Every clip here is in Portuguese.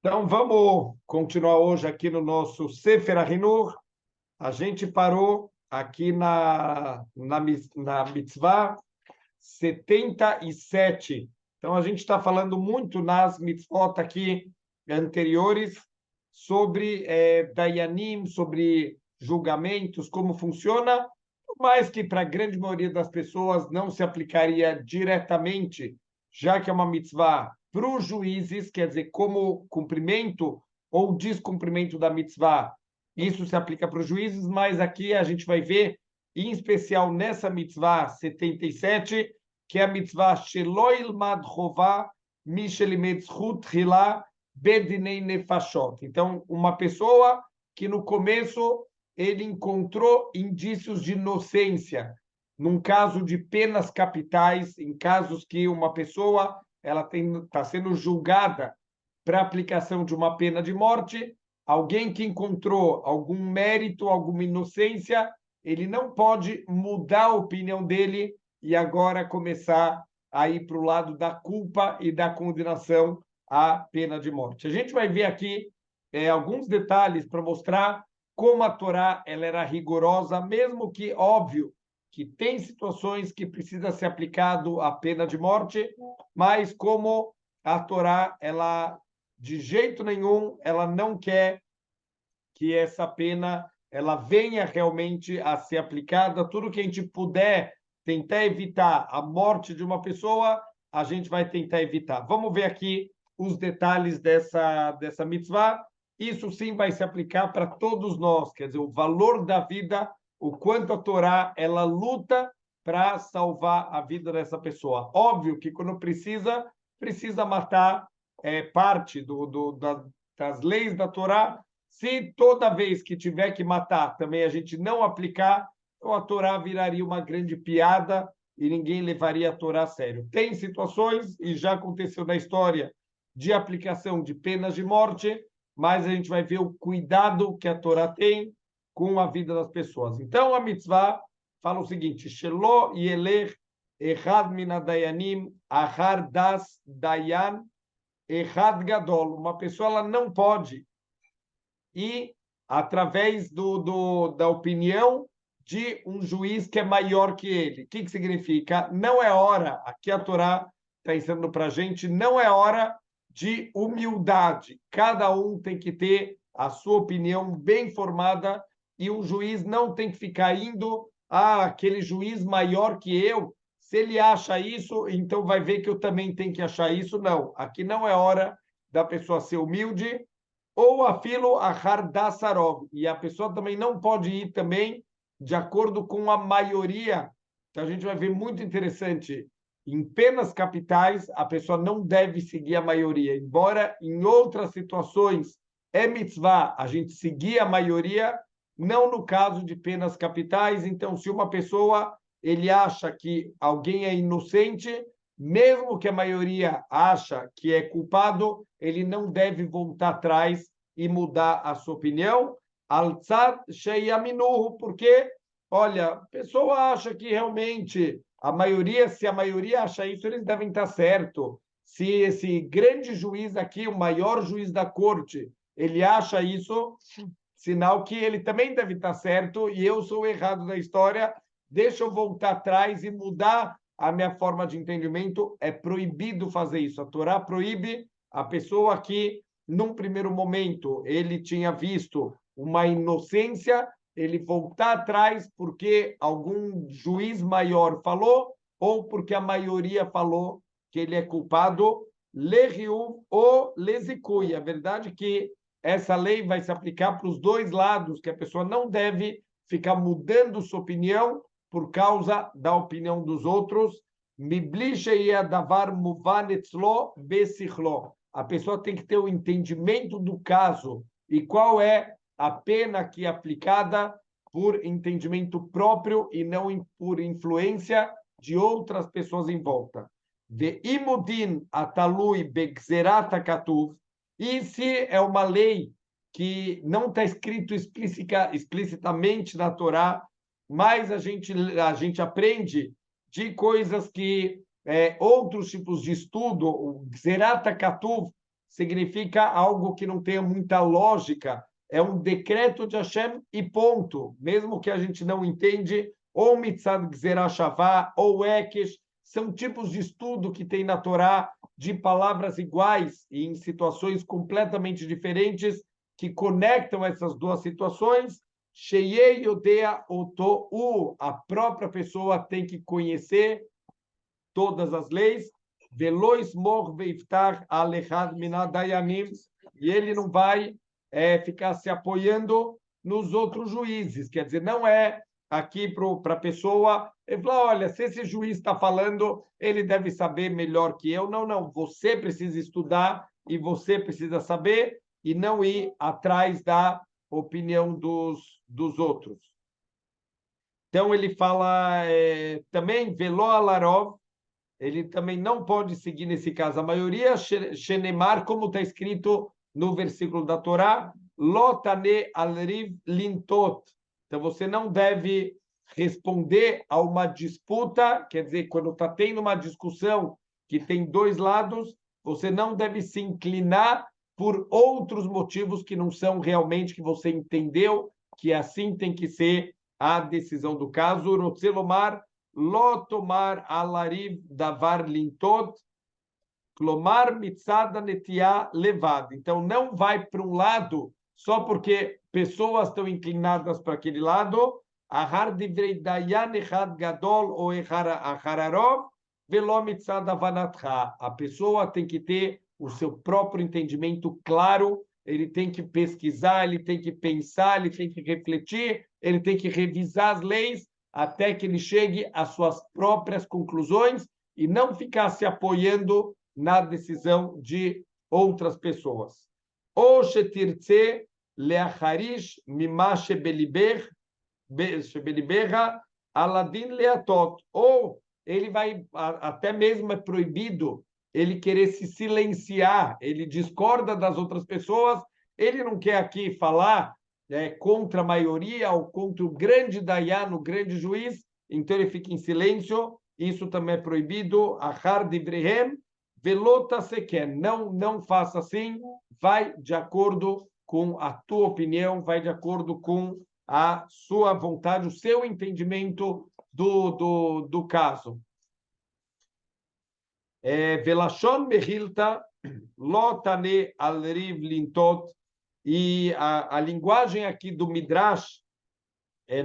Então, vamos continuar hoje aqui no nosso Sefer HaHinur. A gente parou aqui na mitzvah 77. Então, a gente está falando muito nas mitzvot aqui anteriores sobre Dayanim, sobre julgamentos, como funciona, por mais que para a grande maioria das pessoas não se aplicaria diretamente, já que é uma mitzvah para os juízes, quer dizer, como cumprimento ou descumprimento da mitzvah, isso se aplica para os juízes, mas aqui a gente vai ver, em especial nessa mitzvah 77, que é a mitzvah Shelo Ilmad Chová Mishelimed Zchut Hilá Bedinei Nefashot. Então, uma pessoa que no começo ele encontrou indícios de inocência, num caso de penas capitais, em casos que uma pessoa ela está sendo julgada para aplicação de uma pena de morte, alguém que encontrou algum mérito, alguma inocência, ele não pode mudar a opinião dele e agora começar a ir para o lado da culpa e da condenação à pena de morte. A gente vai ver aqui alguns detalhes para mostrar como a Torá ela era rigorosa, mesmo que, óbvio, que tem situações que precisa ser aplicado a pena de morte, mas como a Torá, ela de jeito nenhum, ela não quer que essa pena ela venha realmente a ser aplicada. Tudo que a gente puder tentar evitar a morte de uma pessoa, a gente vai tentar evitar. Vamos ver aqui os detalhes dessa mitzvah. Isso sim vai se aplicar para todos nós, quer dizer, o valor da vida, o quanto a Torá ela luta para salvar a vida dessa pessoa. Óbvio que quando precisa matar parte das leis da Torá. Se toda vez que tiver que matar também a gente não aplicar, então a Torá viraria uma grande piada e ninguém levaria a Torá a sério. Tem situações, e já aconteceu na história, de aplicação de penas de morte, mas a gente vai ver o cuidado que a Torá tem com a vida das pessoas. Então, a mitzvah fala o seguinte: Shelo yelech echad min hadayanim achar das dayan echad gadol. Uma pessoa ela não pode ir através da opinião de um juiz que é maior que ele. O que significa? Não é hora, aqui a Torá está ensinando para a gente, não é hora de humildade. Cada um tem que ter a sua opinião bem formada e o juiz não tem que ficar indo aquele juiz maior que eu. Se ele acha isso, então vai ver que eu também tenho que achar isso. Não, aqui não é hora da pessoa ser humilde, ou a filo achar dassarov. E a pessoa também não pode ir também de acordo com a maioria. Então a gente vai ver muito interessante. Em penas capitais, a pessoa não deve seguir a maioria. Embora em outras situações é mitzvah a gente seguir a maioria, não no caso de penas capitais. Então, se uma pessoa ele acha que alguém é inocente, mesmo que a maioria acha que é culpado, ele não deve voltar atrás e mudar a sua opinião. Alzat sheyaminuhu, porque, olha, a pessoa acha que realmente a maioria, se a maioria acha isso, eles devem estar certo. Se esse grande juiz aqui, o maior juiz da corte, ele acha isso, sinal que ele também deve estar certo e eu sou o errado da história. Deixa eu voltar atrás e mudar a minha forma de entendimento. É proibido fazer isso. A Torá proíbe a pessoa que, num primeiro momento, ele tinha visto uma inocência, ele voltar atrás porque algum juiz maior falou ou porque a maioria falou que ele é culpado, leriu ou lezicui. A verdade é que essa lei vai se aplicar para os dois lados, que a pessoa não deve ficar mudando sua opinião por causa da opinião dos outros. A pessoa tem que ter o entendimento do caso e qual é a pena que é aplicada por entendimento próprio e não por influência de outras pessoas em volta. Ve'imudin atalui begzerat hakatuv. E se é uma lei que não está escrito explicitamente na Torá, mas a gente aprende de coisas que outros tipos de estudo, o Gzerat HaKatuv, significa algo que não tenha muita lógica. É um decreto de Hashem e ponto. Mesmo que a gente não entende, ou Mitzad Gzerah Shavá, ou Ekesh, são tipos de estudo que tem na Torá de palavras iguais e em situações completamente diferentes que conectam essas duas situações. Sheyei Yodea Otou, a própria pessoa tem que conhecer todas as leis, Velois mor veiftar alechad minadayanim, e ele não vai ficar se apoiando nos outros juízes. Quer dizer, não é aqui para a pessoa ele falar, olha, se esse juiz está falando, ele deve saber melhor que eu. Não, não, você precisa estudar e você precisa saber e não ir atrás da opinião dos outros. Então, ele fala também, Veló Alarov, ele também não pode seguir, nesse caso, a maioria, Shenemar, como está escrito no versículo da Torá, Lotane alriv lintot. Então, você não deve responder a uma disputa, quer dizer, quando está tendo uma discussão que tem dois lados, você não deve se inclinar por outros motivos que não são realmente que você entendeu, que assim tem que ser a decisão do caso. Rotzelomar, Lotomar alariv davar lintot, clomar mitzada netia levado. Então, não vai para um lado só porque pessoas estão inclinadas para aquele lado. Ahar divrei dayan echad gadol ou achararov velo mitzada vanatcha. A pessoa tem que ter o seu próprio entendimento claro, ele tem que pesquisar, ele tem que pensar, ele tem que refletir, ele tem que revisar as leis até que ele chegue às suas próprias conclusões e não ficar se apoiando na decisão de outras pessoas. Ou shetirtze leacharish mima shebeliberha aladin leatot. Ou ele vai, até mesmo é proibido ele querer se silenciar, ele discorda das outras pessoas, ele não quer aqui falar contra a maioria ou contra o grande dayan, o grande juiz, então ele fica em silêncio, isso também é proibido, achar divrehem, velota sequer, não faça assim, vai de acordo com a tua opinião, vai de acordo com a sua vontade, o seu entendimento do caso. Velashon mehilta, lotane alriv lintot, e a linguagem aqui do Midrash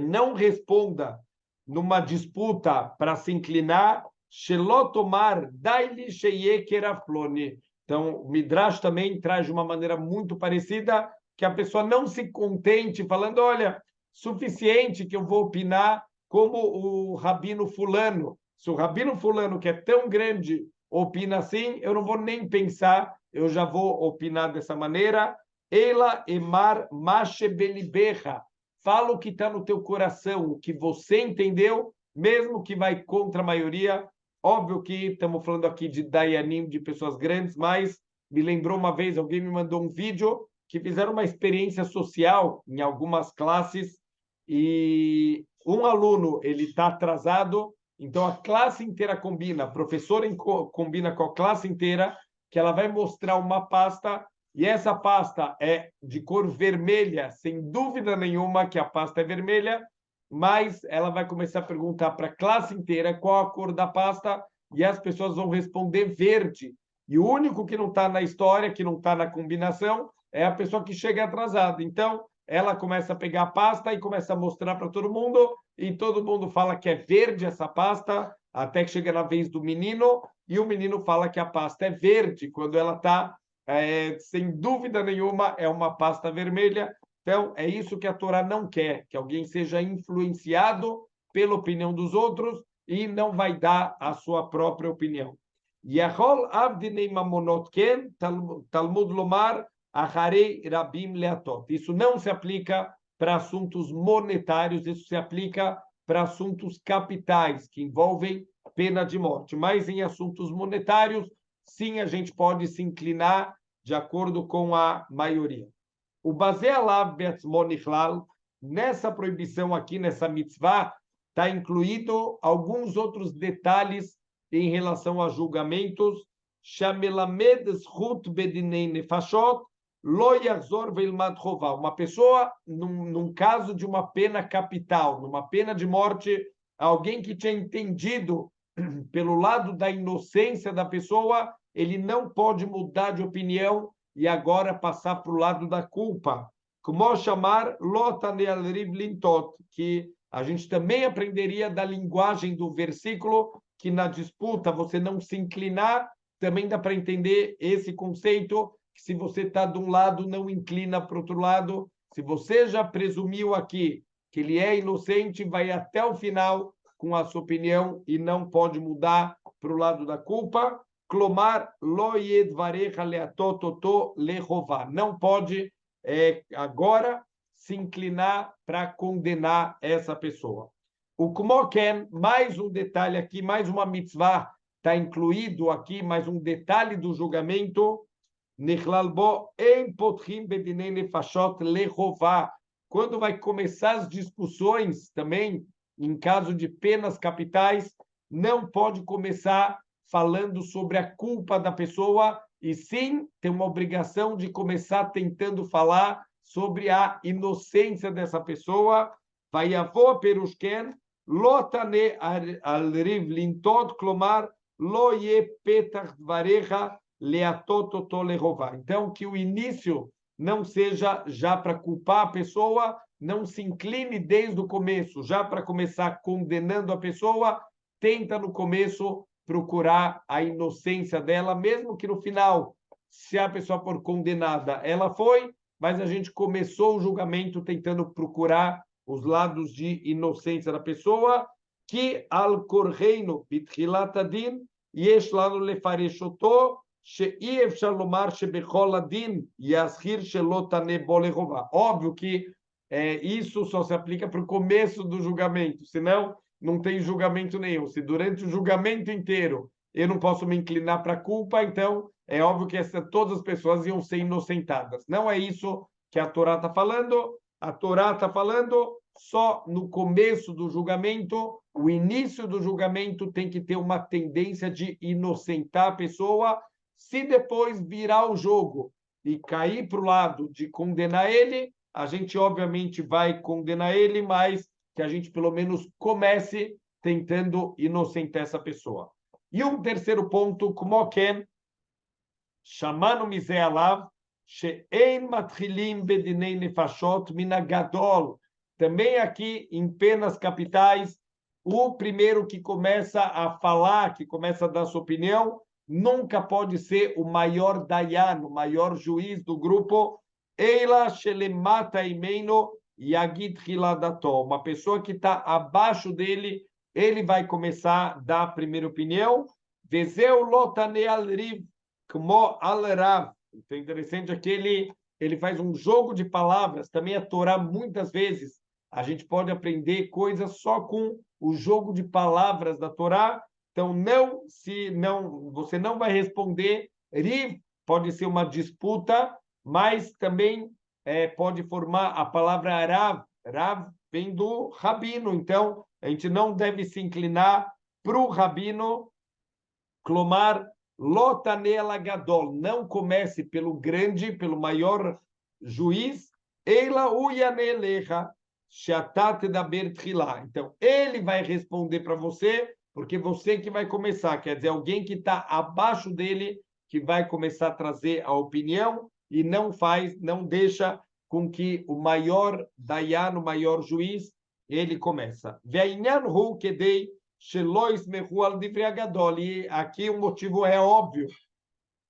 não responda numa disputa para se inclinar, shelotomar daili sheye keraflone. Então, o Midrash também traz de uma maneira muito parecida, que a pessoa não se contente falando, olha, suficiente que eu vou opinar como o Rabino fulano. Se o Rabino fulano, que é tão grande, opina assim, eu não vou nem pensar, eu já vou opinar dessa maneira. Ela emar mashe beliberra. Fala o que está no teu coração, o que você entendeu, mesmo que vai contra a maioria. Óbvio que estamos falando aqui de dayanim, de pessoas grandes, mas me lembrou uma vez, alguém me mandou um vídeo que fizeram uma experiência social em algumas classes e um aluno ele está atrasado, então a classe inteira combina, a professora combina com a classe inteira que ela vai mostrar uma pasta e essa pasta é de cor vermelha, sem dúvida nenhuma que a pasta é vermelha, mas ela vai começar a perguntar para a classe inteira qual a cor da pasta e as pessoas vão responder verde. E o único que não está na história, que não está na combinação, é a pessoa que chega atrasada. Então, ela começa a pegar a pasta e começa a mostrar para todo mundo, e todo mundo fala que é verde essa pasta, até que chega na vez do menino, e o menino fala que a pasta é verde, quando ela está, sem dúvida nenhuma, é uma pasta vermelha. Então, é isso que a Torá não quer, que alguém seja influenciado pela opinião dos outros e não vai dar a sua própria opinião. Yachol avdinei mamonot ken, Talmud lomar, acharei rabim leatot. Isso não se aplica para assuntos monetários, isso se aplica para assuntos capitais, que envolvem pena de morte. Mas em assuntos monetários, sim, a gente pode se inclinar de acordo com a maioria. O Bazealav Betzmonichlal, nessa proibição aqui, nessa mitzvah, está incluído alguns outros detalhes em relação a julgamentos Shamelamed zchut bedinei nefashot, lo yachzor veilmad chová. Uma pessoa, num caso de uma pena capital, numa pena de morte, alguém que tinha entendido pelo lado da inocência da pessoa, ele não pode mudar de opinião e agora passar para o lado da culpa. Como chamar lotane alriv lintot, que a gente também aprenderia da linguagem do versículo, que na disputa você não se inclinar, também dá para entender esse conceito, que se você está de um lado, não inclina para o outro lado. Se você já presumiu aqui que ele é inocente, vai até o final com a sua opinião e não pode mudar para o lado da culpa. Clomar lo yedvarecha leatototo lehová. Não pode agora se inclinar para condenar essa pessoa. O Kmoken, mais um detalhe aqui, mais uma mitzvah, está incluído aqui, mais um detalhe do julgamento. Quando vai começar as discussões também, em caso de penas capitais, não pode começar falando sobre a culpa da pessoa, e sim tem uma obrigação de começar tentando falar sobre a inocência dessa pessoa. Vayavo perushken, lotane al-riv lintod, klomar, lo ye petach dvarecha leatototo lehová. Então, que o início não seja já para culpar a pessoa, não se incline desde o começo, já para começar condenando a pessoa, tenta no começo procurar a inocência dela, mesmo que no final, se a pessoa for condenada, ela foi, mas a gente começou o julgamento tentando procurar os lados de inocência da pessoa, que al-korreino bitchilat adin, yesh lanu lefareshoto, שאי אפשר לומר שבכל הדין יזכיר שלא תענה בו לחובה. Óbvio que isso só se aplica para o começo do julgamento, senão não tem julgamento nenhum. Se durante o julgamento inteiro eu não posso me inclinar para a culpa, então é óbvio que todas as pessoas iam ser inocentadas. Não é isso que a Torá está falando. A Torá está falando só no começo do julgamento, o início do julgamento tem que ter uma tendência de inocentar a pessoa. Se depois virar o jogo e cair para o lado de condenar ele, a gente obviamente vai condenar ele, mas que a gente pelo menos comece tentando inocentar essa pessoa. E um terceiro ponto, como que chamando mize alav, she'en matchilim bedinei nefashot min hagadol. Também aqui em penas capitais, o primeiro que começa a falar, que começa a dar sua opinião, nunca pode ser o maior dayan, o maior juiz do grupo. Eila shelemata imeino yagid hiladato. Uma pessoa que está abaixo dele, ele vai começar a dar a primeira opinião. Vezeu lotane alriv, kmo alrav. Então, interessante é que ele faz um jogo de palavras. Também a Torá, muitas vezes, a gente pode aprender coisas só com o jogo de palavras da Torá. Então, você não vai responder. Riv pode ser uma disputa, mas também pode formar a palavra Rav. Rav vem do rabino. Então, a gente não deve se inclinar para o rabino. Clomar, lotanela gadol. Não comece pelo grande, pelo maior juiz. Eila uyanelecha shatat daber tchila. Então, ele vai responder para você, porque você que vai começar, quer dizer, alguém que está abaixo dele, que vai começar a trazer a opinião e não deixa com que o maior dayan, o maior juiz, ele começa. Ve'inyan hu kedei shelo ismechu al divrei hagadol. E aqui o motivo é óbvio.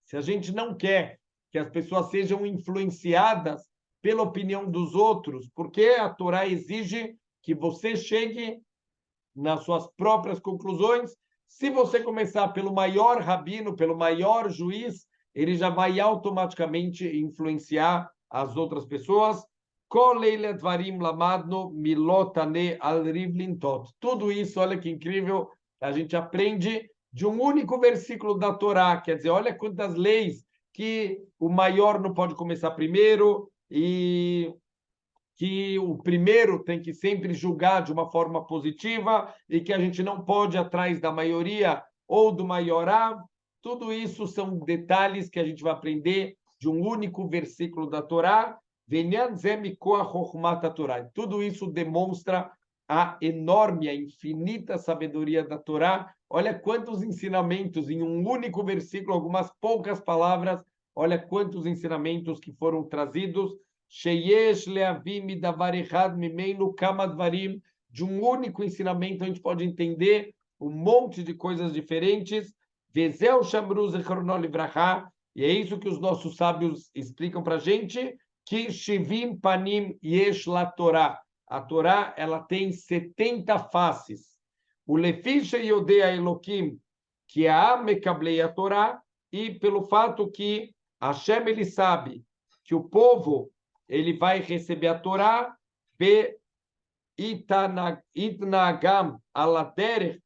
Se a gente não quer que as pessoas sejam influenciadas pela opinião dos outros, porque a Torá exige que você chegue nas suas próprias conclusões. Se você começar pelo maior rabino, pelo maior juiz, ele já vai automaticamente influenciar as outras pessoas. Tudo isso, olha que incrível, a gente aprende de um único versículo da Torá. Quer dizer, olha quantas leis que o maior não pode começar primeiro e que o primeiro tem que sempre julgar de uma forma positiva e que a gente não pode ir atrás da maioria ou do maiorar. Tudo isso são detalhes que a gente vai aprender de um único versículo da Torá. Tudo isso demonstra a enorme, a infinita sabedoria da Torá. Olha quantos ensinamentos em um único versículo, algumas poucas palavras. Olha quantos ensinamentos que foram trazidos. Sheyesh leavim davar echad mimeinu kama dvarim. De um único ensinamento a gente pode entender um monte de coisas diferentes. Vezeu shamru zichrono livrachá. E é isso que os nossos sábios explicam para a gente, que Shivim Panim Yesh La Torá. A Torá ela tem 70 faces. O Lefiche Yodea Elokim, que é a Mekablei a Torá, e pelo fato que Hashem ele sabe que o povo ele vai receber a Torá, be itnagam aladerech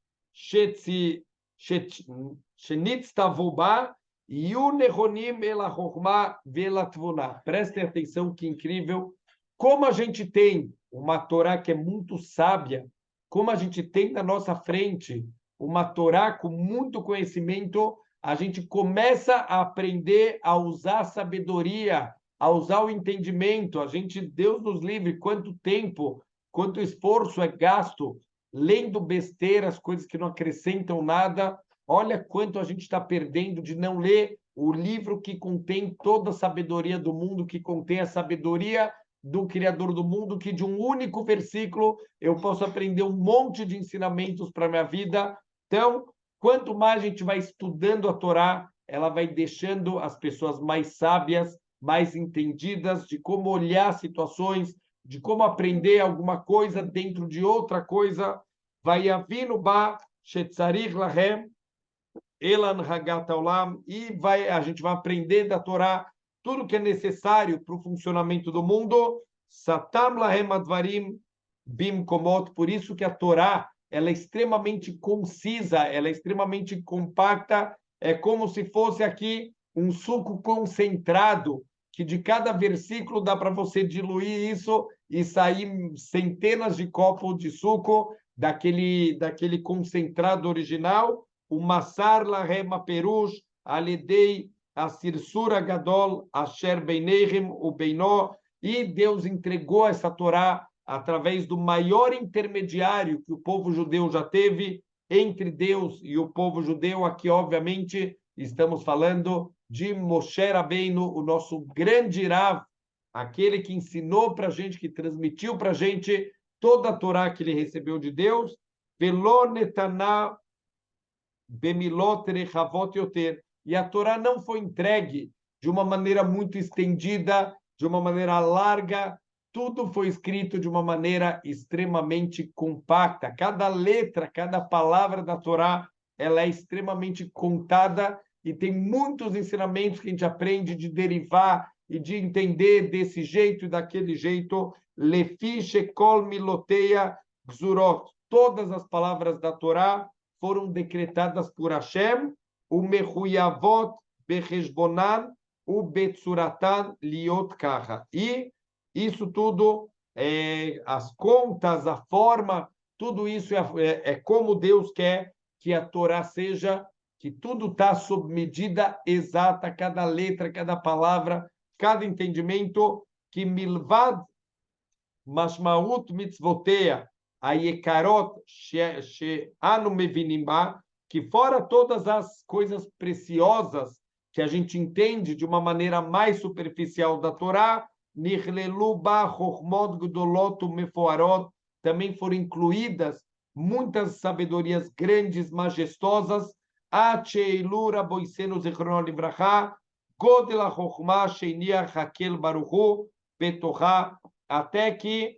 shenitztavuba yunehonim ela chokmah vela tvuna. Prestem atenção que incrível. Como a gente tem uma Torá que é muito sábia, como a gente tem na nossa frente uma Torá com muito conhecimento, a gente começa a aprender a usar a sabedoria, a usar o entendimento. A gente, Deus nos livre, quanto tempo, quanto esforço é gasto lendo besteiras, coisas que não acrescentam nada. Olha quanto a gente está perdendo de não ler o livro que contém toda a sabedoria do mundo, que contém a sabedoria do Criador do mundo, que de um único versículo eu posso aprender um monte de ensinamentos para a minha vida. Então, quanto mais a gente vai estudando a Torá, ela vai deixando as pessoas mais sábias, mais entendidas de como olhar situações, de como aprender alguma coisa dentro de outra coisa. Vai avinu ba shetzarich lahem elan hagat olam, e a gente vai aprender da Torá tudo que é necessário para o funcionamento do mundo. Satam lahem advarim bimkomot. Por isso que a Torá ela é extremamente concisa, ela é extremamente compacta, é como se fosse aqui um suco concentrado, que de cada versículo dá para você diluir isso e sair centenas de copos de suco daquele concentrado original. O Massar Lahem Perush, Aledei, a Sirsura Gadol, Asher Beinehem, o Beinó, e Deus entregou essa Torá através do maior intermediário que o povo judeu já teve entre Deus e o povo judeu. Aqui, obviamente, estamos falando de Moshe Rabbeinu, o nosso grande Rav, aquele que ensinou para a gente, que transmitiu para a gente toda a Torá que ele recebeu de Deus. Velo netaná bemilot rechavot yoter. E a Torá não foi entregue de uma maneira muito estendida, de uma maneira larga. Tudo foi escrito de uma maneira extremamente compacta. Cada letra, cada palavra da Torá, ela é extremamente contada e tem muitos ensinamentos que a gente aprende de derivar e de entender desse jeito e daquele jeito. Lefi shekol miloteia gzurot. Todas as palavras da Torá foram decretadas por Hashem, o mechuyavot becheshbonan, o betsuratan liot kaha. E isso tudo, as contas, a forma, tudo isso é como Deus quer que a Torá seja, que tudo está sob medida exata, cada letra, cada palavra, cada entendimento, que milvad mashmaut mitzvotea, a yekarot she'anu mevinim ba, que fora todas as coisas preciosas que a gente entende de uma maneira mais superficial da Torá, Nichlelu ba chokhmot gdolot umefoarot, também foram incluídas muitas sabedorias grandes, majestosas, Acheilu raboisenu zichrono livracha, godel ha-chokhmah sheiniach hakel baruchu betochá, até que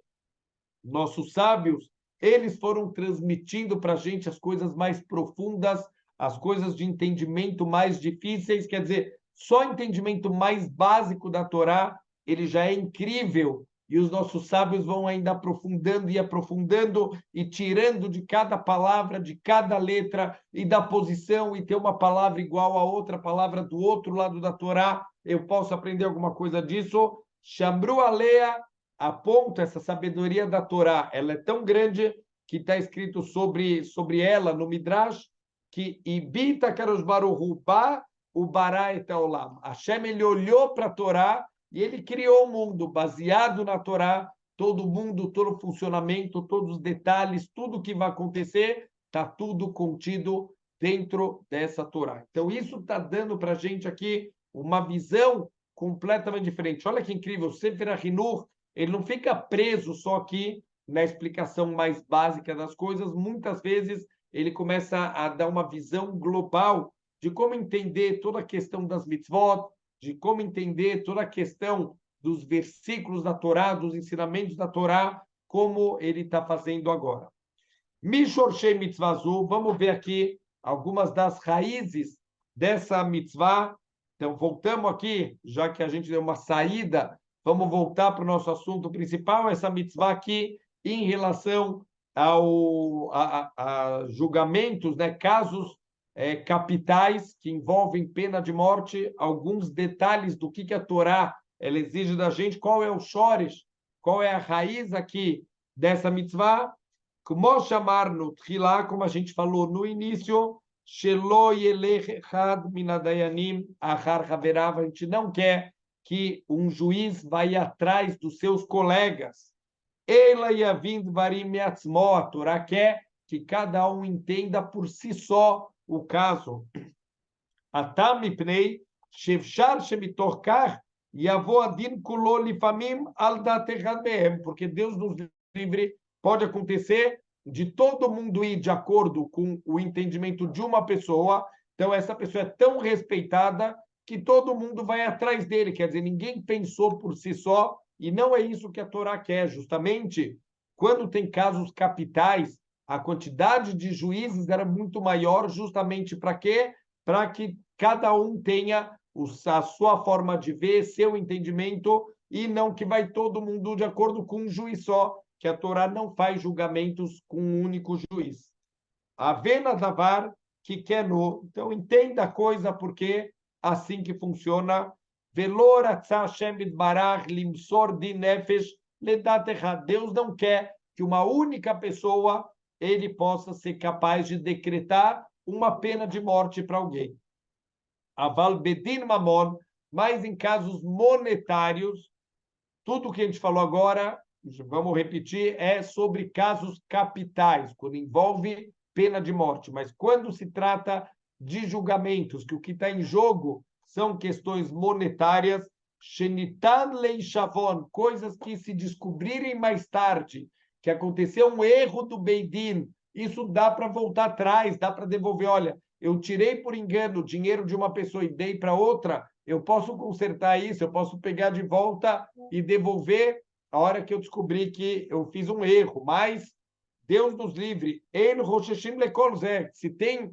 nossos sábios, eles foram transmitindo para a gente as coisas mais profundas, as coisas de entendimento mais difíceis. Quer dizer, só o entendimento mais básico da Torá, ele já é incrível, e os nossos sábios vão ainda aprofundando e tirando de cada palavra, de cada letra e da posição, e ter uma palavra igual a outra palavra do outro lado da Torá. Eu posso aprender alguma coisa disso? Shambru Alea aponta essa sabedoria da Torá, ela é tão grande que está escrito sobre ela no Midrash, que Ibita Kadosh Baruch Hu Ba Ubará et Haolam. Hashem, ele olhou para a Torá e ele criou o mundo baseado na Torá, todo mundo, todo o funcionamento, todos os detalhes, tudo que vai acontecer, está tudo contido dentro dessa Torá. Então, isso está dando para a gente aqui uma visão completamente diferente. Olha que incrível, o Sefer HaChinuch, ele não fica preso só aqui na explicação mais básica das coisas, muitas vezes ele começa a dar uma visão global de como entender toda a questão das mitzvot, de como entender toda a questão dos versículos da Torá, dos ensinamentos da Torá, como ele está fazendo agora. Mishorshei mitzvazu, vamos ver aqui algumas das raízes dessa mitzvah. Então, voltamos aqui, já que a gente deu uma saída, vamos voltar para o nosso assunto principal, essa mitzvah aqui, em relação a julgamentos, né, casos capitais que envolvem pena de morte, alguns detalhes do que a Torá ela exige da gente, qual é o shoresh, qual é a raiz aqui dessa mitzvah, como chamar no trilá, como a gente falou no início, shelo yelech echad min hadayanim achar haverav, a gente não quer que um juiz vá atrás dos seus colegas. Ela yavin dvarim meatzmo, a Torá quer que cada um entenda por si só o caso. Atam mipnei shefshar shemitoch kach yavo adin kulo lifamim al dat echad mehem, porque Deus nos livre, pode acontecer de todo mundo ir de acordo com o entendimento de uma pessoa, então essa pessoa é tão respeitada que todo mundo vai atrás dele, quer dizer, ninguém pensou por si só, e não é isso que a Torá quer, justamente, quando tem casos capitais, a quantidade de juízes era muito maior, justamente para quê? Para que cada um tenha a sua forma de ver, seu entendimento, e não que vai todo mundo de acordo com um juiz só, que a Torá não faz julgamentos com um único juiz. Avena davar que quer no. Então, entenda a coisa, porque assim que funciona. Velor atzah Hashem barach limsor din nefesh ledat echad. Deus não quer que uma única pessoa ele possa ser capaz de decretar uma pena de morte para alguém. Aval bedin mamon, mas em casos monetários, tudo que a gente falou agora, vamos repetir, é sobre casos capitais, quando envolve pena de morte. Mas quando se trata de julgamentos, que o que está em jogo são questões monetárias, shenitan leishavon, coisas que se descobrirem mais tarde, que aconteceu um erro do Beidin, isso dá para voltar atrás, dá para devolver. Olha, eu tirei por engano o dinheiro de uma pessoa e dei para outra, eu posso consertar isso, eu posso pegar de volta e devolver a hora que eu descobri que eu fiz um erro. Mas Deus nos livre. Se tem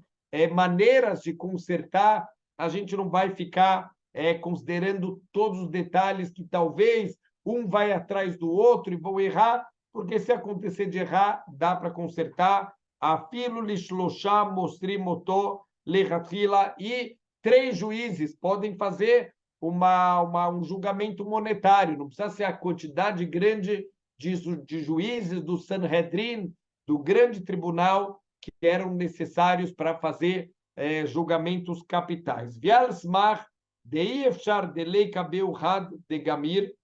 maneiras de consertar, a gente não vai ficar considerando todos os detalhes que talvez um vai atrás do outro e vão errar, porque se acontecer de errar, dá para consertar. Afilo lishloshá mostrimoto lechatchila, e 3 juízes podem fazer um julgamento monetário, não precisa ser a quantidade grande de juízes do Sanhedrin, do grande tribunal, que eram necessários para fazer julgamentos capitais. Vialsmar deifchar delei kabeu had de gamir.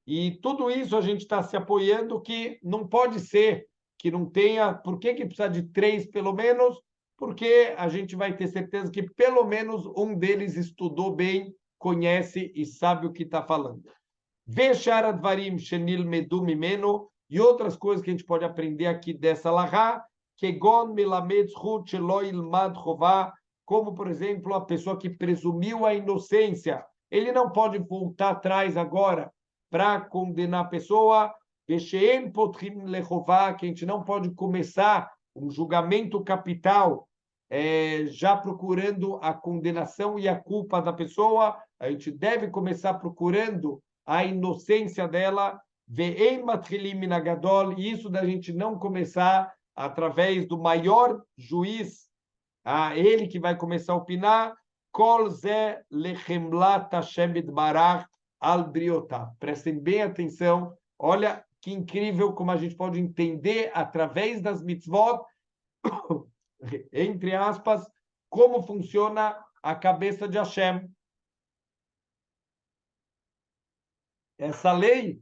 E tudo isso a gente está se apoiando que não pode ser que não tenha. Por que precisa de 3 pelo menos? Porque a gente vai ter certeza que pelo menos um deles estudou bem, conhece e sabe o que está falando. Veshar advarim shenil medu mimeno, e outras coisas que a gente pode aprender aqui dessa lahá, kegon melamed zchut shelo ilmad chová, como, por exemplo, a pessoa que presumiu a inocência, ele não pode voltar atrás agora para condenar a pessoa, vesheem potrim lechová, que a gente não pode começar um julgamento capital, já procurando a condenação e a culpa da pessoa, a gente deve começar procurando a inocência dela, ve'em matchilim min hagadol, e isso da gente não começar através do maior juiz, ele que vai começar a opinar, kol ze lechemlat Hashem itbarach al briotah. Prestem bem atenção, olha que incrível como a gente pode entender através das mitzvot entre aspas, como funciona a cabeça de Hashem. Essa lei,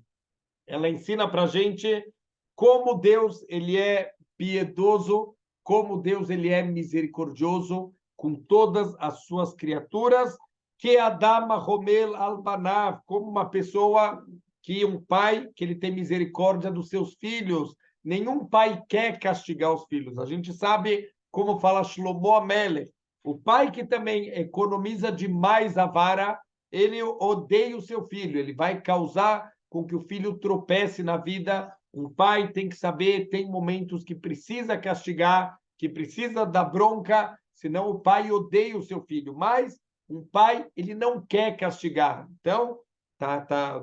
ela ensina para a gente como Deus ele é piedoso, como Deus ele é misericordioso com todas as suas criaturas, que Adama Romel Albanav, como uma pessoa que um pai que ele tem misericórdia dos seus filhos. Nenhum pai quer castigar os filhos. A gente sabe como fala Shlomo Amelech. O pai que também economiza demais a vara, ele odeia o seu filho, ele vai causar com que o filho tropece na vida. Um pai tem que saber, tem momentos que precisa castigar, que precisa dar bronca, senão o pai odeia o seu filho. Mas um pai, ele não quer castigar. Então,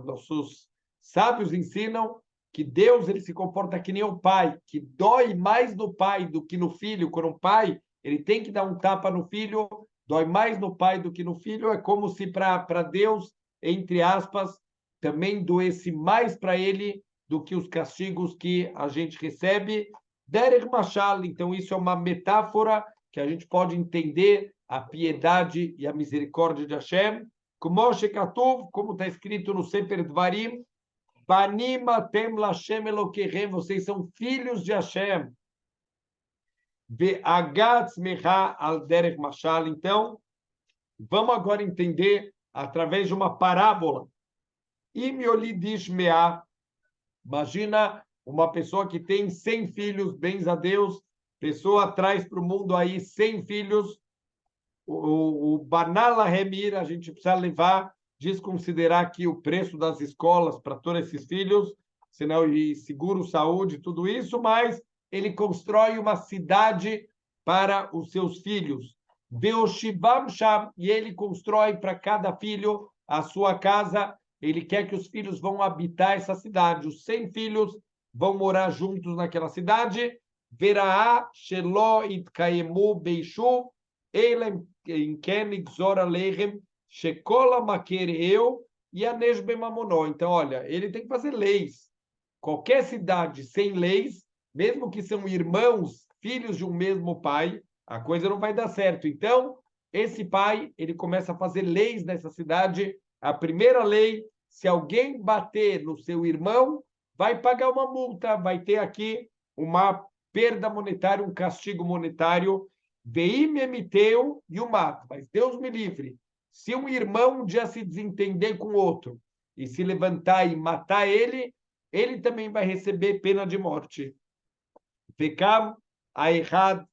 nossos sábios ensinam que Deus ele se comporta que nem o pai, que dói mais no pai do que no filho. Quando um pai ele tem que dar um tapa no filho, dói mais no pai do que no filho. É como se para Deus, entre aspas, também doesse mais para ele do que os castigos que a gente recebe. Derech Machal, então isso é uma metáfora que a gente pode entender a piedade e a misericórdia de Hashem. Como está escrito no Sefer Dvarim, Banim atem Lashem Elokehem, vocês são filhos de Hashem. Ve'agatz mecha al derech mashal. Então, vamos agora entender através de uma parábola. Imiolidish meah. Imagina uma pessoa que tem 100 filhos, bens a Deus, pessoa traz para o mundo aí 100 filhos, o Banala Remir, a gente precisa levar, desconsiderar aqui o preço das escolas para todos esses filhos, senão e seguro saúde, tudo isso, mas ele constrói uma cidade para os seus filhos. Beoshibam Sham, e ele constrói para cada filho a sua casa. Ele quer que os filhos vão habitar essa cidade. Os 100 filhos vão morar juntos naquela cidade. Veraá Shelo Itkaemu Beishu Elem Inken Gzor Aleichem Shekola Maker Eu e Anesh Bemamonó. Então, olha, ele tem que fazer leis. Qualquer cidade sem leis, mesmo que são irmãos, filhos de um mesmo pai, a coisa não vai dar certo. Então, esse pai, ele começa a fazer leis nessa cidade. A primeira lei, se alguém bater no seu irmão, vai pagar uma multa, vai ter aqui uma perda monetária, um castigo monetário. Veim emiteu e o mato. Mas Deus me livre. Se um irmão um dia se desentender com outro e se levantar e matar ele, ele também vai receber pena de morte. Vekam aerad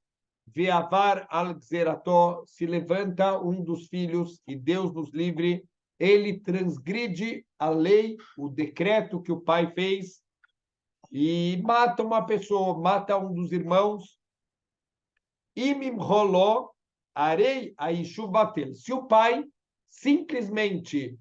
veavar al gzerató, se levanta um dos filhos e Deus nos livre, ele transgride a lei, o decreto que o pai fez e mata uma pessoa, mata um dos irmãos. Imim roló arei aishu batel. Se o pai simplesmente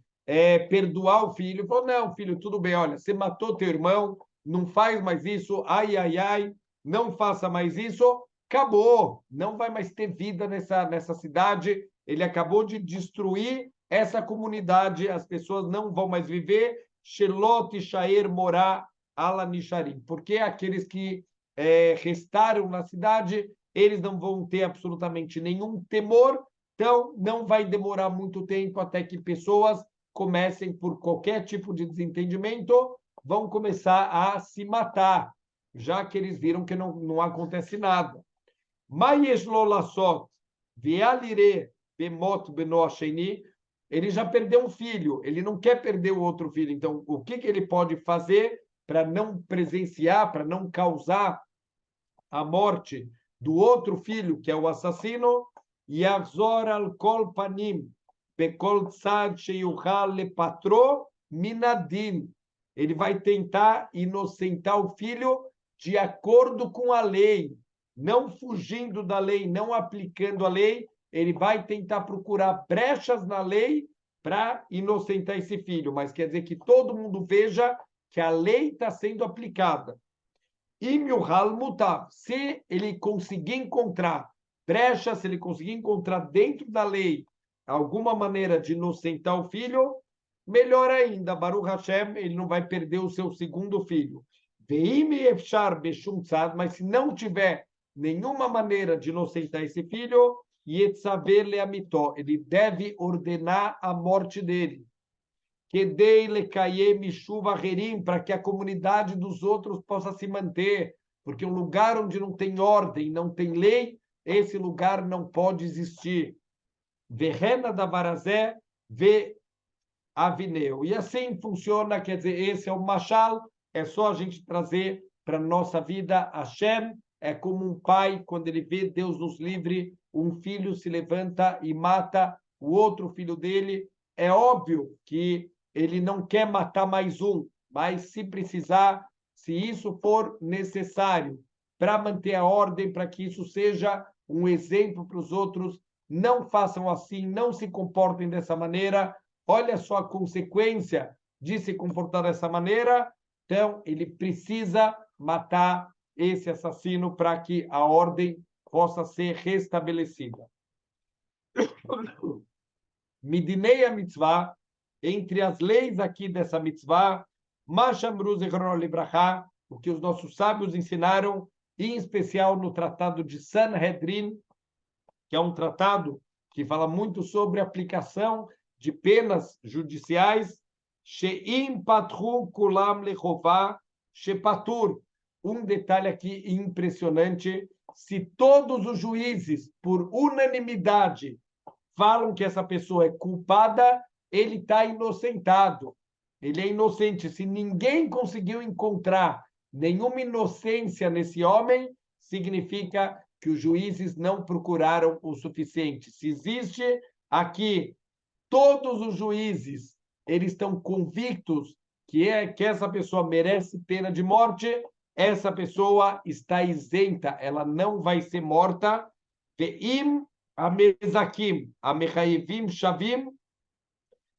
perdoar o filho, falou, não, filho, tudo bem, olha, você matou teu irmão, não faz mais isso, ai, ai, ai, não faça mais isso, acabou, não vai mais ter vida nessa cidade, ele acabou de destruir essa comunidade, as pessoas não vão mais viver, Shelot Shaer Morá Ala Nisharim, porque aqueles que restaram na cidade, eles não vão ter absolutamente nenhum temor, então não vai demorar muito tempo até que pessoas comecem, por qualquer tipo de desentendimento, vão começar a se matar, já que eles viram que não acontece nada. Mayesh Lolasot, Vialire Bemot Benoasheni, ele já perdeu um filho, ele não quer perder o outro filho, então o que ele pode fazer para não presenciar, para não causar a morte do outro filho, que é o assassino? Yachzor al kol panim, bekol tzad sheyuchal lepatro minadin. Ele vai tentar inocentar o filho de acordo com a lei, não fugindo da lei, não aplicando a lei. Ele vai tentar procurar brechas na lei para inocentar esse filho, mas quer dizer que todo mundo veja que a lei está sendo aplicada. Se ele conseguir encontrar brecha, se ele conseguir encontrar dentro da lei alguma maneira de inocentar o filho, melhor ainda, Baruch Hashem, ele não vai perder o seu segundo filho. Mas se não tiver nenhuma maneira de inocentar esse filho, Yetzaver leamitó, ele deve ordenar a morte dele. Kedei lekayem mishuva herim, para que a comunidade dos outros possa se manter, porque um lugar onde não tem ordem, não tem lei, esse lugar não pode existir. Verrena da Varazé, ve Avineu. E assim funciona, quer dizer, esse é o machal, é só a gente trazer para a nossa vida. Hashem é como um pai, quando ele vê Deus nos livre, um filho se levanta e mata o outro filho dele. É óbvio que ele não quer matar mais um, mas se precisar, se isso for necessário, para manter a ordem, para que isso seja um exemplo para os outros, não façam assim, não se comportem dessa maneira. Olha só a consequência de se comportar dessa maneira. Então, ele precisa matar esse assassino para que a ordem possa ser restabelecida. Midinei a mitzvah, entre as leis aqui dessa mitzvah, Mashamru Zichrono Libraha, o que os nossos sábios ensinaram, em especial no tratado de Sanhedrin, que é um tratado que fala muito sobre a aplicação de penas judiciais, She'im patru kulam lechová shepatur. Um detalhe aqui impressionante: se todos os juízes, por unanimidade, falam que essa pessoa é culpada, ele está inocentado. Ele é inocente. Se ninguém conseguiu encontrar nenhuma inocência nesse homem, significa que os juízes não procuraram o suficiente. Se existe aqui todos os juízes, eles estão convictos que essa pessoa merece pena de morte, essa pessoa está isenta, ela não vai ser morta. Ve'im amezakim, amechayevim shavim,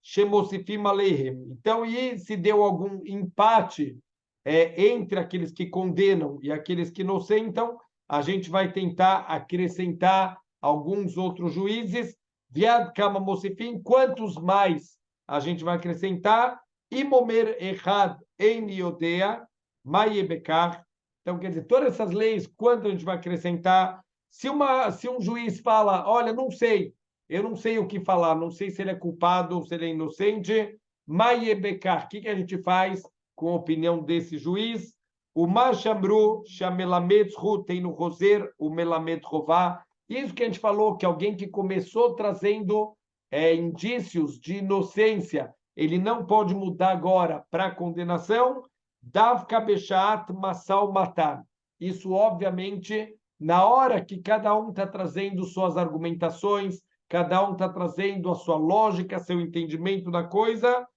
shemosifim aleihem. Então, e se deu algum empate entre aqueles que condenam e aqueles que inocentam, a gente vai tentar acrescentar alguns outros juízes. Viad kama mosifim, quantos mais a gente vai acrescentar? Imomer echad en yodea, mayebekar. Então, quer dizer, todas essas leis, quanto a gente vai acrescentar? Se um juiz fala, olha, não sei, eu não sei o que falar, não sei se ele é culpado ou se ele é inocente, mayebekar, o que a gente faz com a opinião desse juiz? O Mashamru, Shamelamed tem no Roser, o Melamed Rová. Isso que a gente falou, que alguém que começou trazendo indícios de inocência, ele não pode mudar agora para condenação. Davka Beshat Massal Matar. Isso, obviamente, na hora que cada um está trazendo suas argumentações, cada um está trazendo a sua lógica, seu entendimento da coisa,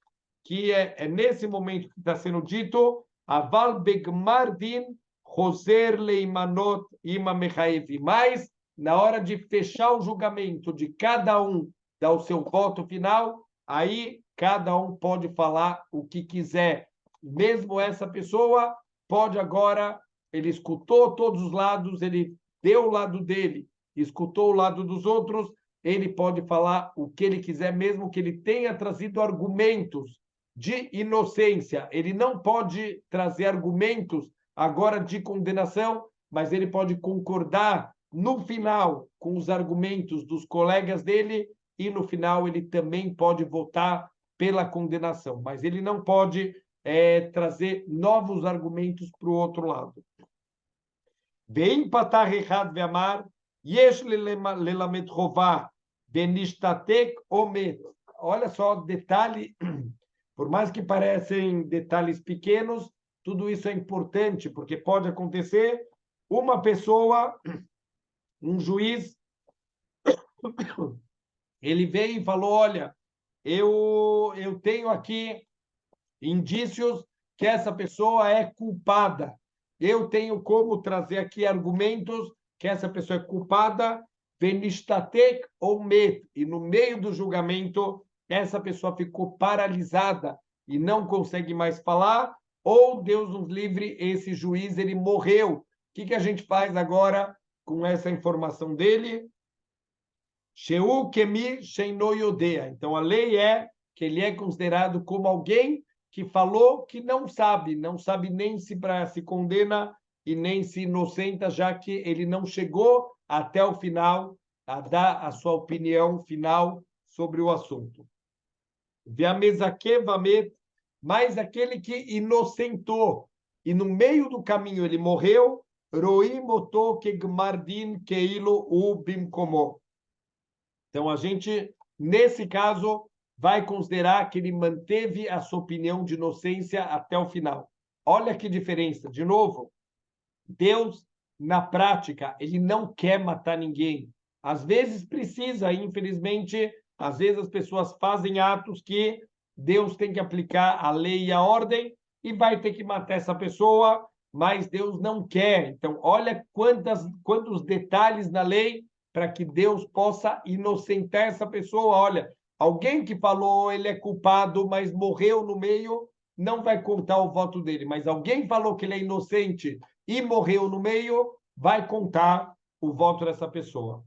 que é nesse momento que está sendo dito, Aval Begmardin Roser Leimanot Ima Mechaev. Mas, na hora de fechar o julgamento, de cada um dar o seu voto final, aí cada um pode falar o que quiser. Mesmo essa pessoa pode agora, ele escutou todos os lados, ele deu o lado dele, escutou o lado dos outros, ele pode falar o que ele quiser, mesmo que ele tenha trazido argumentos de inocência. Ele não pode trazer argumentos agora de condenação, mas ele pode concordar no final com os argumentos dos colegas dele e no final ele também pode votar pela condenação, mas ele não pode trazer novos argumentos para o outro lado. Veim patah echad ve'amar yesh lelamed chová benishtatek omet. Olha só, detalhe, por mais que parecem detalhes pequenos, tudo isso é importante, porque pode acontecer uma pessoa, um juiz, ele veio e falou, olha, eu tenho aqui indícios que essa pessoa é culpada. Eu tenho como trazer aqui argumentos que essa pessoa é culpada, venistatek ou met, e no meio do julgamento essa pessoa ficou paralisada e não consegue mais falar, ou Deus nos livre, esse juiz ele morreu. O que a gente faz agora com essa informação dele? Sheu kemi sheino yodea. Então a lei é que ele é considerado como alguém que falou que não sabe nem se condena e nem se inocenta, já que ele não chegou até o final a dar a sua opinião final sobre o assunto. Mas aquele que inocentou e no meio do caminho ele morreu, roim oto kegmardin keilo u bimkomo. Então a gente, nesse caso, vai considerar que ele manteve a sua opinião de inocência até o final. Olha que diferença. De novo, Deus, na prática, ele não quer matar ninguém. Às vezes precisa, infelizmente, às vezes as pessoas fazem atos que Deus tem que aplicar a lei e a ordem e vai ter que matar essa pessoa, mas Deus não quer. Então, olha quantos detalhes na lei para que Deus possa inocentar essa pessoa. Olha, alguém que falou ele é culpado, mas morreu no meio, não vai contar o voto dele. Mas alguém falou que ele é inocente e morreu no meio, vai contar o voto dessa pessoa.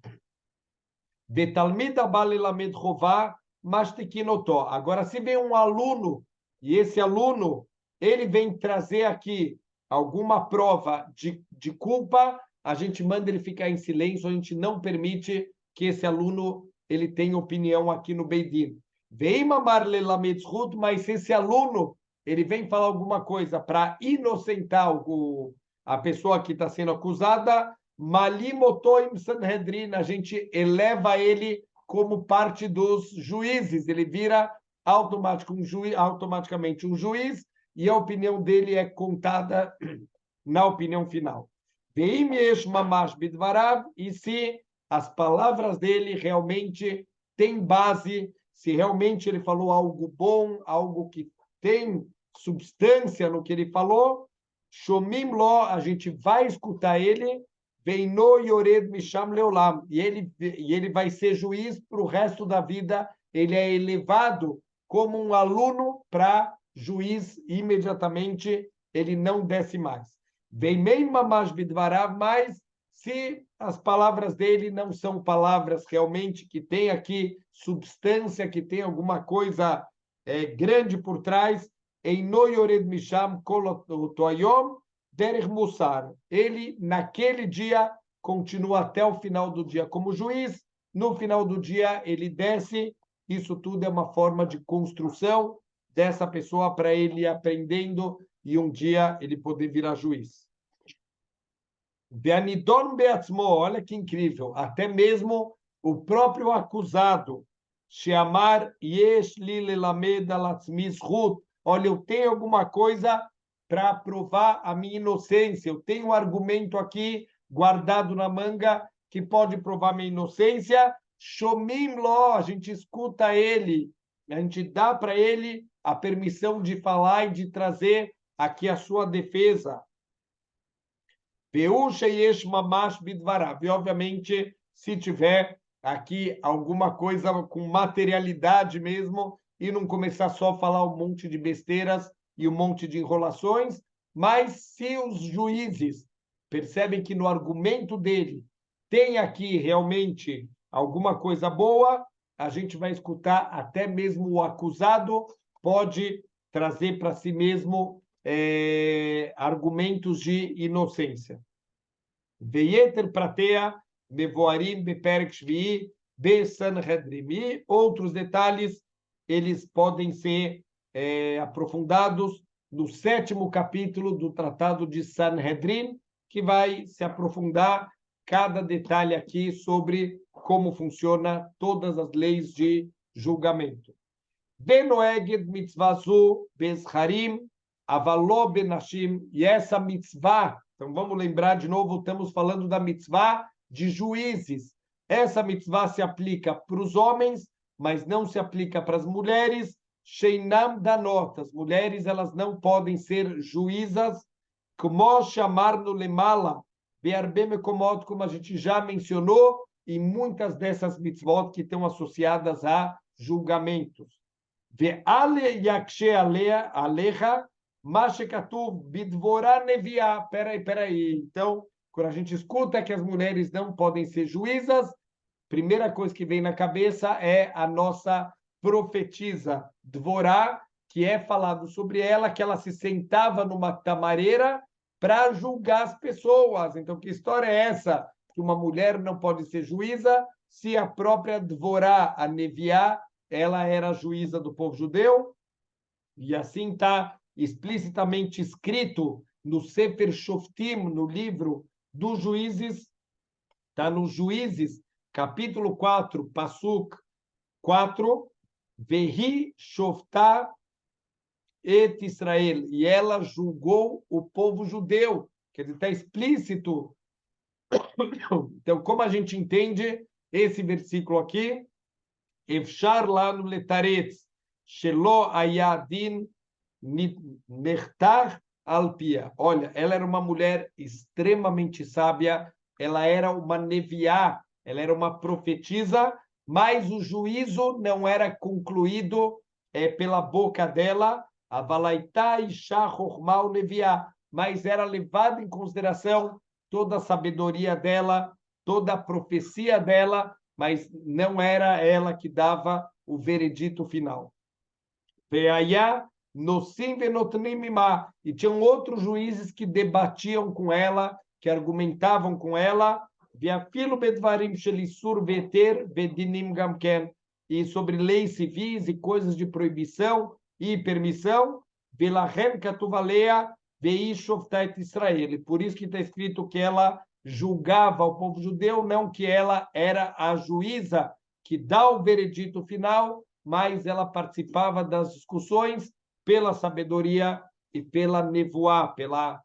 Agora, se vem um aluno, e esse aluno, ele vem trazer aqui alguma prova de culpa, a gente manda ele ficar em silêncio, a gente não permite que esse aluno ele tenha opinião aqui no Beidin. Vem mamar lelamedzhut, mas se esse aluno ele vem falar alguma coisa para inocentar a pessoa que está sendo acusada, Malimotoim Sanhedrin, a gente eleva ele como parte dos juízes, ele vira automaticamente um juiz e a opinião dele é contada na opinião final. E se as palavras dele realmente têm base, se realmente ele falou algo bom, algo que tem substância no que ele falou, Shomim lo, a gente vai escutar ele, Veino Yored Misham Leolam, e ele vai ser juiz para o resto da vida, ele é elevado como um aluno para juiz imediatamente, ele não desce mais. Veimei Mamash Bidvarav, mas se as palavras dele não são palavras realmente que tem aqui substância, que tem alguma coisa grande por trás, Eino Yored Misham Kolotoyom Derech Mussar. Ele, naquele dia, continua até o final do dia como juiz, no final do dia ele desce, isso tudo é uma forma de construção dessa pessoa para ele ir aprendendo e um dia ele poder virar juiz. Beanidon Beatzmo, olha que incrível, até mesmo o próprio acusado, Sheamar Yesh Li Lelamed Alatzmi Zchut, olha, eu tenho alguma coisa para provar a minha inocência, eu tenho um argumento aqui guardado na manga que pode provar minha inocência, Shomim Lo, a gente escuta ele, a gente dá para ele a permissão de falar e de trazer aqui a sua defesa. E obviamente, se tiver aqui alguma coisa com materialidade mesmo, e não começar só a falar um monte de besteiras e um monte de enrolações, mas se os juízes percebem que no argumento dele tem aqui realmente alguma coisa boa, a gente vai escutar até mesmo o acusado pode trazer para si mesmo argumentos de inocência. Veieter pratea mevoarim beperek shvi'i besanhedrim. E outros detalhes, eles podem ser aprofundados no 7º capítulo do Tratado de Sanhedrin, que vai se aprofundar cada detalhe aqui sobre como funciona todas as leis de julgamento. Benoeged mitzvazu bezharim avaló benashim, e essa mitzvah, então vamos lembrar de novo, estamos falando da mitzvah de juízes. Essa mitzvah se aplica para os homens, mas não se aplica para as mulheres. Sheinam danot, as mulheres elas não podem ser juízas, como chamar no lemala, be'arbe mekomot, como a gente já mencionou, em muitas dessas mitzvot que estão associadas a julgamentos. Ve'ale yakshe aleha mashekatuv bidvorah neviah. Peraí. Então, quando a gente escuta que as mulheres não podem ser juízas, primeira coisa que vem na cabeça é a nossa profetisa Dvorá, que é falado sobre ela, que ela se sentava numa tamareira para julgar as pessoas. Então, que história é essa? Que uma mulher não pode ser juíza se a própria Dvorá, a Neviá, ela era juíza do povo judeu? E assim está explicitamente escrito no Sefer Shoftim, no livro dos Juízes, está no Juízes, capítulo 4, Pasuk 4, Vehi Shoftá et Israel, e ela julgou o povo judeu. Quer dizer, está explícito. Então, como a gente entende esse versículo aqui? Efshar lá no Letaretz, Shelo Ayadin Nechtar Alpia. Olha, ela era uma mulher extremamente sábia, ela era uma neviá, ela era uma profetisa, mas o juízo não era concluído pela boca dela, a Valaitá Isha Chochmah Neviá, mas era levado em consideração toda a sabedoria dela, toda a profecia dela, mas não era ela que dava o veredito final. Veaya Nosim venotnim mimá. E tinham outros juízes que debatiam com ela, que argumentavam com ela, veafilo bedvarim shelisur veter vedinim gamken, e sobre leis civis e coisas de proibição e permissão, velahem katuvaleia vei shoftat Israel. Por isso que está escrito que ela julgava o povo judeu, não que ela era a juíza que dá o veredito final, mas ela participava das discussões pela sabedoria e pela nevoá, pela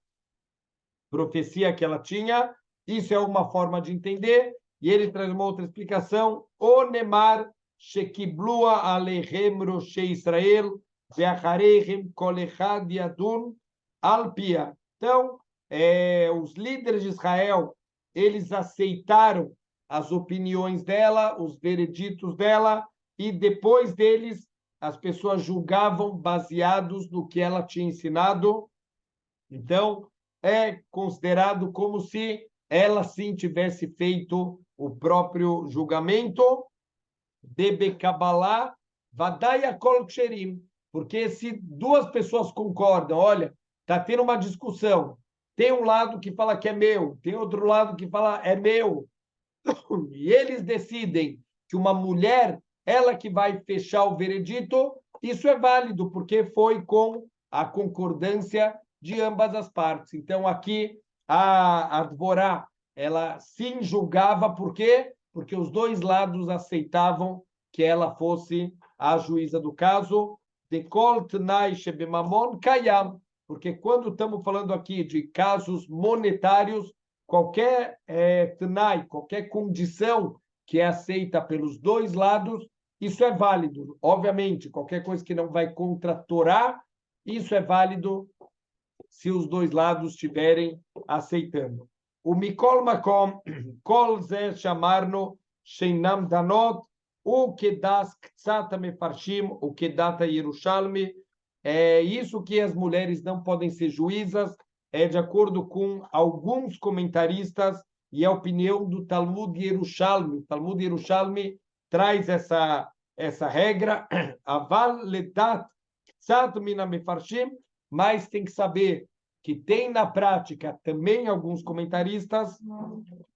profecia que ela tinha. Isso é uma forma de entender. E ele traz uma outra explicação. O Nemar shekiblua aleichem roshei Israel veachareichem kol echad yadun alpia. Então, os líderes de Israel, eles aceitaram as opiniões dela, os vereditos dela, e depois deles as pessoas julgavam baseados no que ela tinha ensinado. Então, é considerado como se ela sim tivesse feito o próprio julgamento. Debe Kabbalah, Vadai Kol Ksherim. Porque se duas pessoas concordam, olha, está tendo uma discussão, tem um lado que fala que é meu, tem outro lado que fala é meu, e eles decidem que uma mulher, ela que vai fechar o veredito, isso é válido, porque foi com a concordância de ambas as partes. Então, aqui, a Dvorá, ela sim julgava, por quê? Porque os dois lados aceitavam que ela fosse a juíza do caso. Porque quando estamos falando aqui de casos monetários, qualquer tnai, qualquer condição que é aceita pelos dois lados, isso é válido. Obviamente, qualquer coisa que não vai contra a Torá, isso é válido se os dois lados estiverem aceitando. O Mikol Makom, Kol Ze Shamarno, Sheinam Danot, o Kedas Ktsata Mefarshim, o Kedata Yerushalmi, é isso que as mulheres não podem ser juízas, é de acordo com alguns comentaristas e a opinião do Talmud Yerushalmi. O Talmud Yerushalmi traz essa regra, aval ledat tzat min mefarshim, mas tem que saber que tem na prática também alguns comentaristas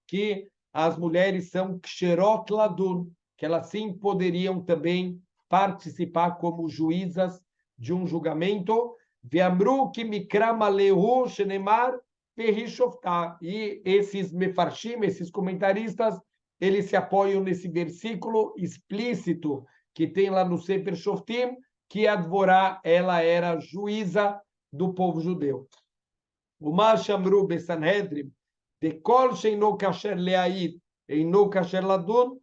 que as mulheres são ksherot ladun, que elas sim poderiam também participar como juízas de um julgamento. Veamru que mikrama lehu shenemar perishofta. E esses mefarshim, esses comentaristas, eles se apoiam nesse versículo explícito que tem lá no Sefer Shoftim, que a Dvorá, ela era juíza do povo judeu. O Mashamru Besanhedrin, de kol sheino kasher leaid, eino kasher ladun,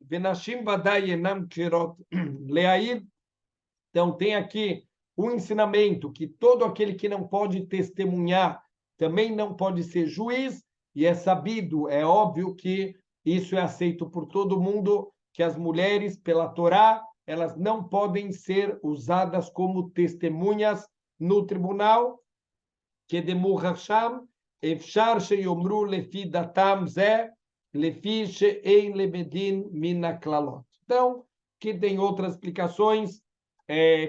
venashim vadai enam kshirot leaid. Então, tem aqui um ensinamento que todo aquele que não pode testemunhar também não pode ser juiz, e é sabido, é óbvio que isso é aceito por todo mundo, que as mulheres, pela Torá, elas não podem ser usadas como testemunhas no tribunal, que demurracham, efshar sheyomru lefi datam ze, lefi she'ein lebedin mina klalot. Então, que tem outras explicações,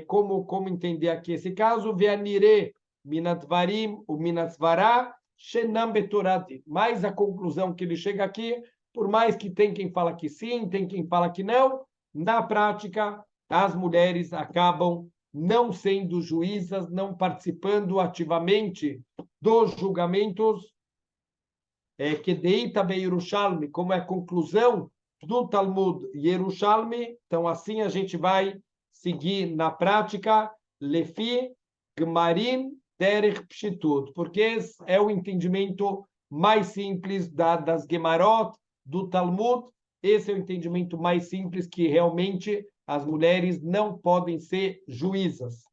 como entender aqui esse caso, veanire Minadvarim, o Minasvará, Shenam Betorati. Mas a conclusão que ele chega aqui, por mais que tem quem fala que sim, tem quem fala que não, na prática, as mulheres acabam não sendo juízas, não participando ativamente dos julgamentos, que deita be Yerushalmi, como é a conclusão do Talmud Yerushalmi. Então, assim a gente vai seguir na prática, Lefi Gmarim Derech Pshitut, porque é o entendimento mais simples das Gemarot, do Talmud. Esse é o entendimento mais simples, que realmente as mulheres não podem ser juízas.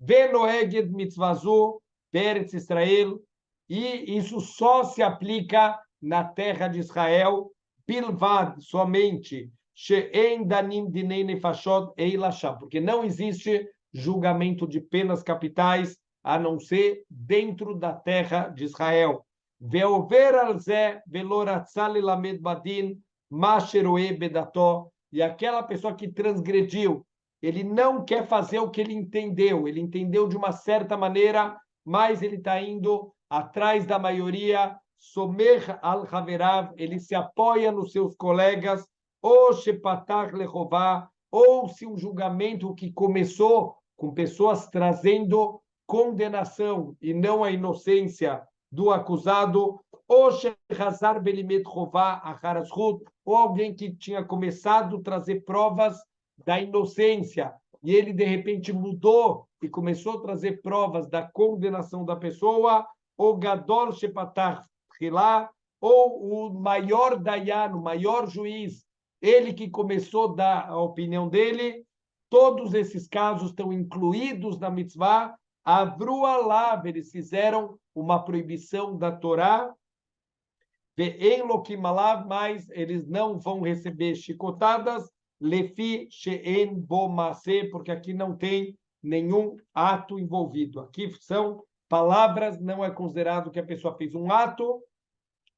Venoeged mitzvazu Peretz Israel, e isso só se aplica na terra de Israel, bilvad, somente, she'en danim dinei nefashot eilasham, porque não existe julgamento de penas capitais a não ser dentro da terra de Israel. Veover al zeh velo ratzah lelamed badin ma sheroeh bedató, e aquela pessoa que transgrediu, ele não quer fazer o que ele entendeu de uma certa maneira, mas ele está indo atrás da maioria, somer al haverav, ele se apoia nos seus colegas, ou shepatach lechová, ou se um julgamento que começou com pessoas trazendo condenação e não a inocência do acusado, ou shehazar belimet chová acharashut, ou alguém que tinha começado a trazer provas da inocência, e ele de repente mudou e começou a trazer provas da condenação da pessoa, o Gadol Shepatach Tchilá, ou o maior dayan, o maior juiz, ele que começou a dar a opinião dele. Todos esses casos estão incluídos na mitzvah. Avru alav, eles fizeram uma proibição da Torá, ve'en lokim alav, mas eles não vão receber chicotadas, lefi she'en bo maaseh, porque aqui não tem nenhum ato envolvido. Aqui são palavras, não é considerado que a pessoa fez um ato,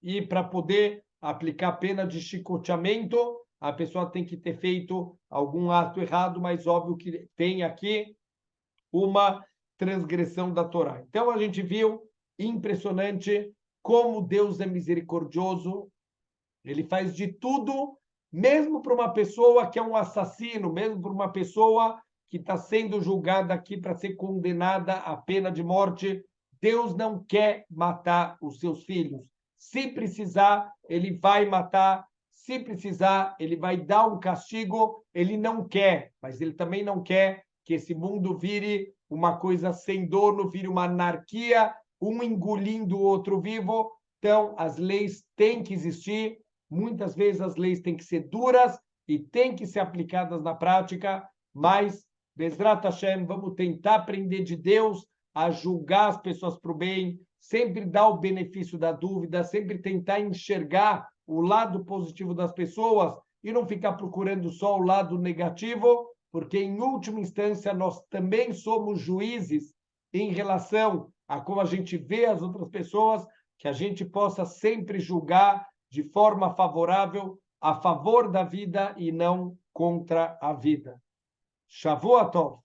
e para poder aplicar pena de chicoteamento, a pessoa tem que ter feito algum ato errado, mas óbvio que tem aqui uma transgressão da Torá. Então a gente viu, impressionante, como Deus é misericordioso, ele faz de tudo, mesmo para uma pessoa que é um assassino, mesmo para uma pessoa que está sendo julgada aqui para ser condenada à pena de morte, Deus não quer matar os seus filhos. Se precisar, ele vai matar. Se precisar, ele vai dar um castigo. Ele não quer, mas ele também não quer que esse mundo vire uma coisa sem dono, vire uma anarquia, um engolindo o outro vivo. Então, as leis têm que existir. Muitas vezes as leis têm que ser duras e têm que ser aplicadas na prática, mas, Bezrat Hashem, vamos tentar aprender de Deus a julgar as pessoas para o bem, sempre dar o benefício da dúvida, sempre tentar enxergar o lado positivo das pessoas e não ficar procurando só o lado negativo, porque, em última instância, nós também somos juízes em relação a como a gente vê as outras pessoas, que a gente possa sempre julgar de forma favorável, a favor da vida e não contra a vida. Shavuot Tov.